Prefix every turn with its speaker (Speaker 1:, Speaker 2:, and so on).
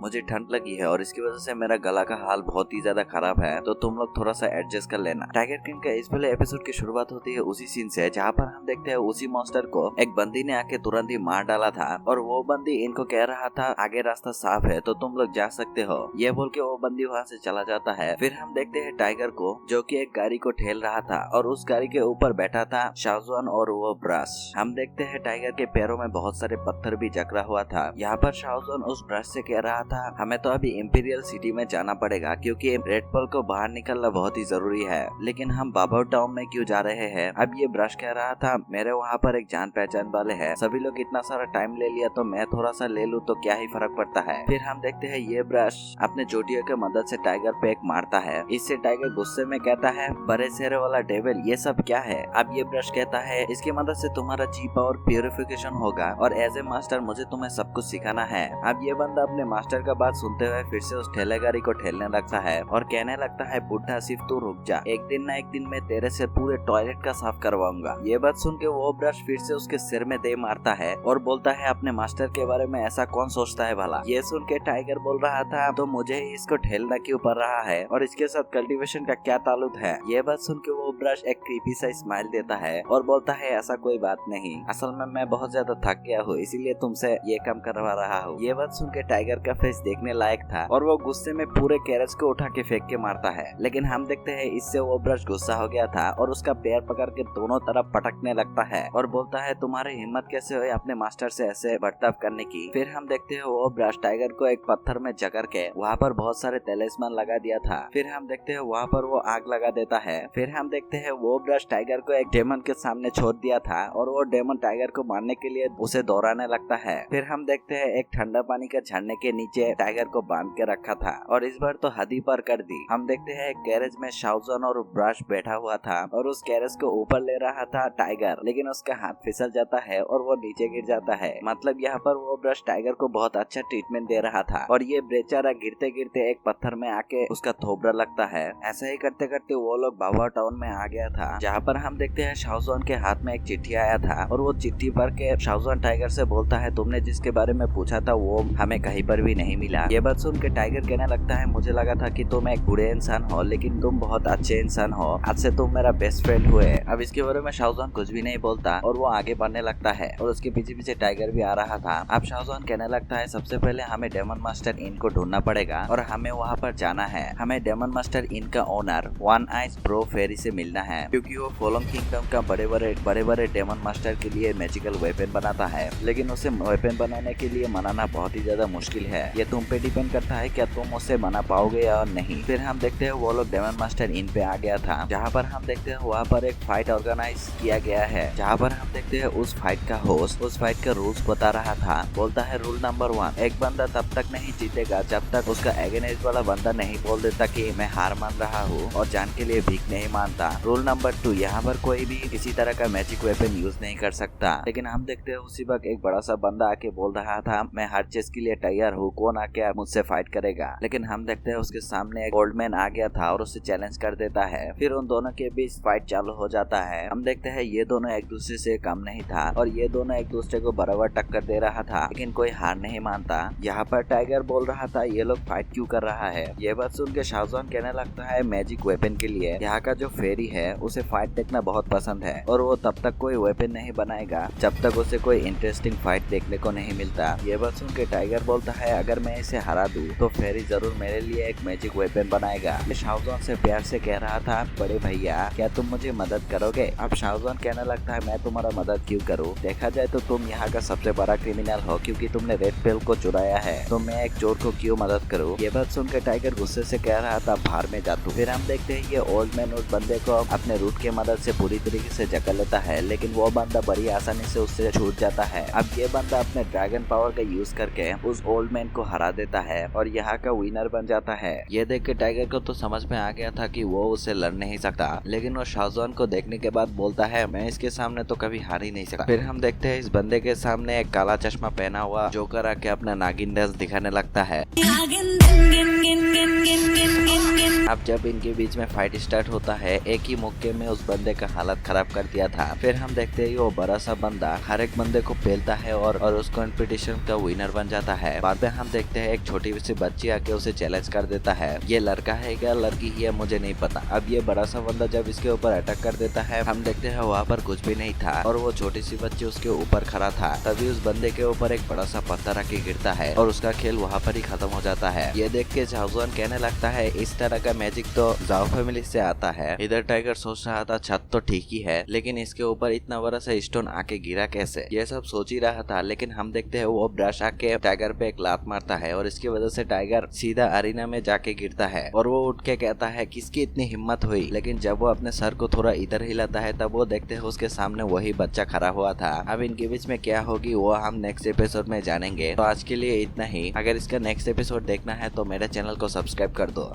Speaker 1: मुझे ठंड लगी है और इसकी वजह से मेरा गला का हाल बहुत ही ज्यादा खराब है, तो तुम लोग थोड़ा सा एडजस्ट कर लेना। टाइगर किंग का इस पहले एपिसोड की शुरुआत होती है उसी सीन से, जहाँ पर हम देखते हैं उसी मॉन्स्टर को एक बंदी ने आके तुरंत ही मार डाला था और वो बंदी इनको कह रहा था आगे रास्ता साफ है तो तुम लोग जा सकते हो, ये बोल के वो बंदी वहाँ से चला जाता है। फिर हम देखते हैं टाइगर को जो कि एक गाड़ी को ठेल रहा था और उस गाड़ी के ऊपर बैठा था शाहजहान और वो ब्रश। हम देखते हैं टाइगर के पैरों में बहुत सारे पत्थर भी जकड़ा हुआ था। यहाँ पर शाहजहान उस ब्रश से कह रहा था हमें तो अभी इंपीरियल सिटी में जाना पड़ेगा क्योंकि रेड पर्ल को बाहर निकलना बहुत ही जरूरी है, लेकिन हम बाबा टाउन में क्यों जा रहे हैं। अब ये ब्रश कह रहा था मेरे वहाँ पर एक जान पहचान वाले हैं, सभी लोग इतना सारा टाइम ले लिया तो मैं थोड़ा सा ले लूँ तो क्या ही फर्क पड़ता है। फिर हम देखते हैं ये ब्रश अपने चोटियों के मदद से टाइगर पे एक मारता है। इससे टाइगर गुस्से में कहता है बड़े चेहरे वाला डेविल ये सब क्या है। अब ये ब्रश कहता है इसकी मदद से तुम्हारा जी पावर प्यूरिफिकेशन होगा और एज ए मास्टर मुझे तुम्हें सब कुछ सिखाना है। अब ये बंदा अपने मास्टर का बात सुनते हुए फिर से उस ठेले गाड़ी को ठेलने लगता है और कहने लगता है बुढ़ा सिर्फ तू रुक जा, एक दिन ना एक दिन मैं तेरे से पूरे टॉयलेट का साफ करवाऊंगा। ये बात सुन के वो ब्रश फिर से उसके सिर में दे मारता है और बोलता है अपने मास्टर के बारे में ऐसा कौन सोचता है भला। ये सुन के टाइगर बोल रहा था तो मुझे ही इसको ठेलना क्यों पड़ रहा है और इसके साथ कल्टीवेशन का क्या ताल्लुक है। ये बात सुन के वो ब्रश एक क्रीपी सा स्माइल देता है और बोलता है ऐसा कोई बात नहीं, असल में मैं बहुत ज्यादा थक गया हूँ इसीलिए तुमसे ये काम करवा रहा हूँ। ये बात सुन के टाइगर का फेस देखने लायक था और वो गुस्से में पूरे कैरेज को उठा के फेंक के मारता है, लेकिन हम देखते हैं इससे वो ब्रश गुस्सा हो गया था और उसका पैर पकड़ के दोनों तरफ पटकने लगता है और बोलता है तुम्हारी हिम्मत कैसे हुई अपने मास्टर से ऐसे बर्ताव करने की। फिर हम देखते हैं वो ब्रश टाइगर को एक पत्थर में जकड़ के वहाँ पर बहुत सारे तलिस्मान लगा दिया था। फिर हम देखते हैं वहाँ पर वो आग लगा देता है। फिर हम देखते हैं वो ब्रश टाइगर को एक डेमन के सामने छोड़ दिया था और वो डेमन टाइगर को मारने के लिए उसे दौड़ाने लगता है। फिर हम देखते हैं एक ठंडा पानी के झरने के नीचे टाइगर को बांध के रखा था और इस बार तो हद ही पार कर दी। हम देखते हैं गैरेज में शाहजहान और ब्रश बैठा हुआ था और उस गैरेज को ऊपर ले रहा था टाइगर, लेकिन उसका हाथ फिसल जाता है और वो नीचे गिर जाता है। मतलब यहाँ पर वो ब्रश टाइगर को बहुत अच्छा ट्रीटमेंट दे रहा था और ये बेचारा गिरते गिरते एक पत्थर में आके उसका थोबड़ा लगता है। ऐसा ही करते करते वो लोग बाबा टाउन में आ गया था, जहाँ पर हम देखते हैं शाहजहान के हाथ में एक चिट्ठी आया था और वो चिट्ठी पढ़ के शाहजहान टाइगर से बोलता है तुमने जिसके बारे में पूछा था वो हमें कहीं पर भी नहीं मिला। ये बात सुन के टाइगर कहने लगता है मुझे लगा था कि तुम एक बुरे इंसान हो लेकिन तुम बहुत अच्छे इंसान हो, आज से तुम मेरा बेस्ट फ्रेंड हुए। अब इसके बारे में शाहजहान कुछ भी नहीं बोलता और वो आगे बढ़ने लगता है और उसके पीछे पीछे टाइगर भी आ रहा था। अब शाहजहान कहने लगता है सबसे पहले हमें डेमन मास्टर इन को ढूंढना पड़ेगा और हमें वहाँ पर जाना है। हमें डेमन मास्टर इन का ओनर वन आइज ब्रो फेरी से मिलना है क्योंकि वो फोलम किंगडम का बड़े बड़े डेमन मास्टर के लिए मैजिकल वेपन बनाता है, लेकिन उसे वेपन बनाने के लिए मनाना बहुत ही ज्यादा मुश्किल है। ये तुम पे डिपेंड करता है क्या तुम उसे मना पाओगे या नहीं। फिर हम देखते हैं वो लोग डेमन मास्टर इन पे आ गया था, जहाँ पर हम देखते हैं वहाँ पर एक फाइट ऑर्गेनाइज किया गया है, जहाँ पर हम देखते हैं उस फाइट का होस्ट उस फाइट का रूल्स बता रहा था। बोलता है रूल नंबर 1, एक बंदा तब तक नहीं जीतेगा जब तक उसका एगेनिस्ट वाला बंदा नहीं बोल देता कि मैं हार मान रहा हूँ और जान के लिए भीख नहीं मानता। रूल नंबर 2, यहाँ पर कोई भी किसी तरह का मैजिक वेपन यूज नहीं कर सकता। लेकिन हम देखते हैं उसी वक्त एक बड़ा सा बंदा आके बोल रहा था मैं हर चीज के लिए तैयार हूँ, कौन आके मुझसे फाइट करेगा। लेकिन हम देखते हैं उसके सामने एक ओल्ड मैन आ गया था और उसे चैलेंज कर देता है। फिर उन दोनों के बीच फाइट चालू हो जाता है। हम देखते हैं ये दोनों एक दूसरे से कम नहीं था और ये दोनों एक दूसरे को बराबर टक्कर दे रहा था, लेकिन कोई हार नहीं मानता। यहाँ पर टाइगर बोल रहा था ये लोग फाइट क्यों कर रहा है। ये बात सुन के शाहजहान कहने लगता है मैजिक वेपन के लिए यहाँ का जो फेरी है उसे फाइट देखना बहुत पसंद है और वो तब तक कोई वेपन नहीं बनाएगा जब तक उसे कोई इंटरेस्टिंग फाइट देखने को नहीं मिलता। ये बात सुन के टाइगर बोलता है अगर मैं इसे हरा दूं तो फेरी जरूर मेरे लिए एक मैजिक वेपन बनाएगा। शाहजहान से प्यार से कह रहा था बड़े भैया क्या तुम मुझे मदद करोगे। अब शाहजहान कहने लगता है मैं तुम्हारा मदद क्यों करूँ, देखा जाए तो तुम यहाँ का सबसे बड़ा क्रिमिनल हो क्योंकि तुमने रेड पेल को चुराया है, तो मैं एक चोर को क्यों मदद करूँ। ये बात सुनकर टाइगर गुस्से से कह रहा था बाहर में जा तू। फिर हम देखते हैं ये ओल्ड मैन उस बंदे को अपने रूट के मदद से पूरी तरीके से जकड़ लेता है, लेकिन वो बंदा बड़ी आसानी से उससे छूट जाता है। अब ये बंदा अपने ड्रैगन पावर का यूज करके उस ओल्ड मैन को हरा देता है और यहाँ का विनर बन जाता है। ये देख के टाइगर को तो समझ में आ गया था कि वो उससे लड़ नहीं सकता, लेकिन वो शाहजहान को देखने के बाद बोलता है मैं इसके सामने तो कभी हार ही नहीं सकता। फिर हम देखते हैं इस बंदे के सामने एक काला चश्मा पहना हुआ जोकर आके अपना नागिन डांस दिखाने लगता है। अब जब इनके बीच में फाइट स्टार्ट होता है एक ही मौके में उस बंदे का हालत खराब कर दिया था। फिर हम देखते हैं वो बड़ा सा बंदा हर एक बंदे को पेलता है और उस कंपटीशन का विनर बन जाता है। बाद में हम हम देखते हैं एक छोटी सी बच्ची आके उसे चैलेंज कर देता है। ये लड़का है क्या लड़की है मुझे नहीं पता। अब ये बड़ा सा बंदा जब इसके ऊपर अटैक कर देता है, हम देखते हैं वहाँ पर कुछ भी नहीं था और वो छोटी सी बच्ची उसके ऊपर खड़ा था। तभी उस बंदे के ऊपर एक बड़ा सा पत्थर आके गिरता है और उसका खेल वहाँ पर ही खत्म हो जाता है। ये देख के झाओजुआन कहने लगता है इस तरह का मैजिक तो जाओ फैमिली से आता है। इधर टाइगर सोच रहा था छत तो ठीक ही है, लेकिन इसके ऊपर इतना बड़ा सा स्टोन आके गिरा कैसे, ये सब सोच ही रहा था। लेकिन हम देखते हैं वो ब्रश आके टाइगर पे एक लात मारता है और इसकी वजह से टाइगर सीधा अरीना में जाके गिरता है और वो उठ के कहता है किसकी इतनी हिम्मत हुई। लेकिन जब वो अपने सर को थोड़ा इधर हिलाता है तब वो देखते हैं उसके सामने वही बच्चा खड़ा हुआ था। अब इनके बीच में क्या होगी वो हम नेक्स्ट एपिसोड में जानेंगे। तो आज के लिए इतना ही। अगर इसका नेक्स्ट एपिसोड देखना है तो मेरे चैनल को सब्सक्राइब कर दो।